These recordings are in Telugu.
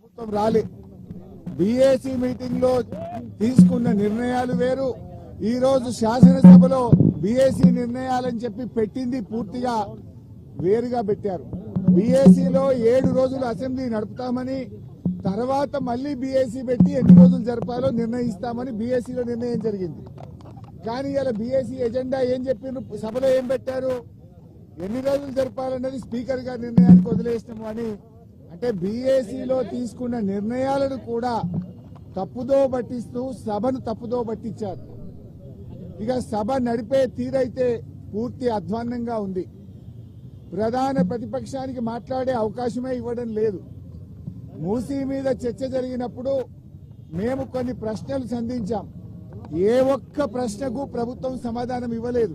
ప్రభుత్వం రాలే. బీఏసీ మీటింగ్ లో తీసుకున్న నిర్ణయాలు వేరు. ఈ రోజు శాసనసభలో బీఏసీ నిర్ణయాలని చెప్పి పెట్టింది పూర్తిగా వేరుగా పెట్టారు. బీఏసీలో 7 రోజులు అసెంబ్లీ నడుపుతామని, తర్వాత మళ్లీ బీఏసీ పెట్టి ఎన్ని రోజులు జరపాలో నిర్ణయిస్తామని బీఏసీలో నిర్ణయం జరిగింది. కానీ ఇలా బీఏసీ ఎజెండా ఏం చెప్పిండ్రు, సభలో ఏం పెట్టారు, ఎన్ని రోజులు జరపాలన్నది స్పీకర్ గారి నిర్ణయానికి వదిలేసినాము అని. అంటే బీఏసీలో తీసుకున్న నిర్ణయాలను కూడా తప్పుదో పట్టిస్తూ సభను తప్పుదో పట్టించారు. ఇక సభ నడిపే తీరైతే పూర్తి అధ్వాన్నంగా ఉంది. ప్రధాన ప్రతిపక్షానికి మాట్లాడే అవకాశమే ఇవ్వడం లేదు. మూసీ మీద చర్చ జరిగినప్పుడు మేము కొన్ని ప్రశ్నలు సంధించాం. ఏ ఒక్క ప్రశ్నకు ప్రభుత్వం సమాధానం ఇవ్వలేదు.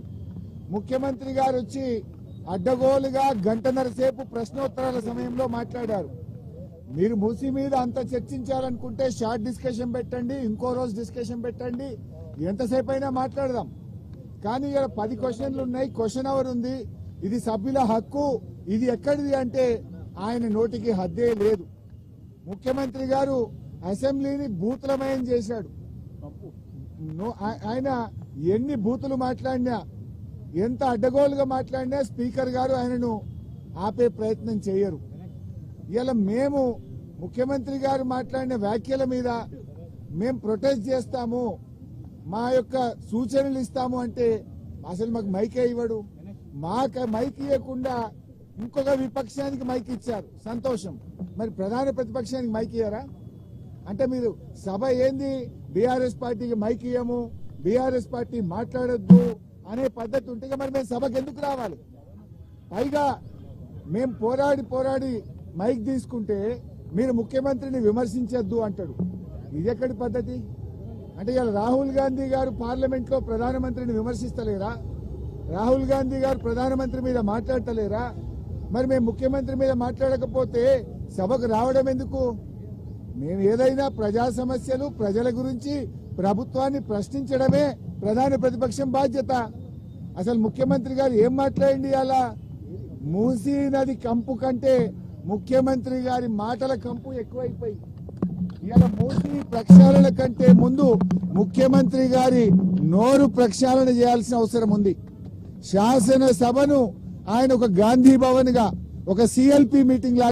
ముఖ్యమంత్రి గారు వచ్చి అడ్డగోలుగా గంటన్నర సేపు ప్రశ్నోత్తరాల సమయంలో మాట్లాడారు. మీరు మూసీ మీద అంత చర్చించాలనుకుంటే షార్ట్ డిస్కషన్ పెట్టండి, ఇంకో రోజు డిస్కషన్ పెట్టండి, ఎంతసేపు అయినా మాట్లాడదాం. కానీ ఇక్కడ 10 క్వశ్చన్లు ఉన్నాయి, క్వశ్చన్ అవర్ ఉంది, ఇది సభ్యుల హక్కు, ఇది ఎక్కడిది అంటే ఆయన నోటికి హద్దే లేదు. ముఖ్యమంత్రి గారు అసెంబ్లీని బూతులమయం చేశాడు. ఆయన ఎన్ని బూతులు మాట్లాడినా, ఎంత అడ్డగోలుగా మాట్లాడినా స్పీకర్ గారు ఆయనను ఆపే ప్రయత్నం చేయరు. ఇలా మేము ముఖ్యమంత్రి గారు మాట్లాడిన వ్యాఖ్యల మీద మేము ప్రొటెస్ట్ చేస్తాము, మా యొక్క సూచనలు ఇస్తాము అంటే అసలు మాకు మైకే ఇవ్వడు. మాకు మైక్ ఇవ్వకుండా ఇంకొక విపక్షానికి మైక్ ఇచ్చారు, సంతోషం. మరి ప్రధాన ప్రతిపక్షానికి మైక్ ఇయ్యారా? అంటే మీరు సభ ఏంది, బీఆర్ఎస్ పార్టీకి మైక్ ఇయ్యము, బీఆర్ఎస్ పార్టీ మాట్లాడొద్దు అనే పద్ధతి ఉంటే మరి మేము సభకు ఎందుకు రావాలి? పైగా మేము పోరాడి మైక్ తీసుకుంటే మీరు ముఖ్యమంత్రిని విమర్శించొద్దు అంటాడు. ఇది ఎక్కడి పద్ధతి? అంటే ఇలా రాహుల్ గాంధీ గారు పార్లమెంట్ లో ప్రధానమంత్రిని విమర్శిస్తలేరా? రాహుల్ గాంధీ గారు ప్రధానమంత్రి మీద మాట్లాడతలేరా? మరి మేము ముఖ్యమంత్రి మీద మాట్లాడకపోతే సభకు రావడం ఎందుకు? మేము ఏదైనా ప్రజా సమస్యలు, ప్రజల గురించి ప్రభుత్వాన్ని ప్రశ్నించడమే ప్రధాన ప్రతిపక్షం బాధ్యత. అసలు ముఖ్యమంత్రి గారు ఏం మాట్లాడింది? అలా మూసీ నది కంపు కంటే ముఖ్యమంత్రి గారి మాటల కంపు ఎక్కువైపోయి ఇలా మూసీ ప్రక్షాళన కంటే ముందు ముఖ్యమంత్రి గారి నోరు ప్రక్షాళన చేయాల్సిన అవసరం ఉంది. శాసనసభను ఆయన ఒక గాంధీ భవన్ గా, ఒక సిఎల్పి మీటింగ్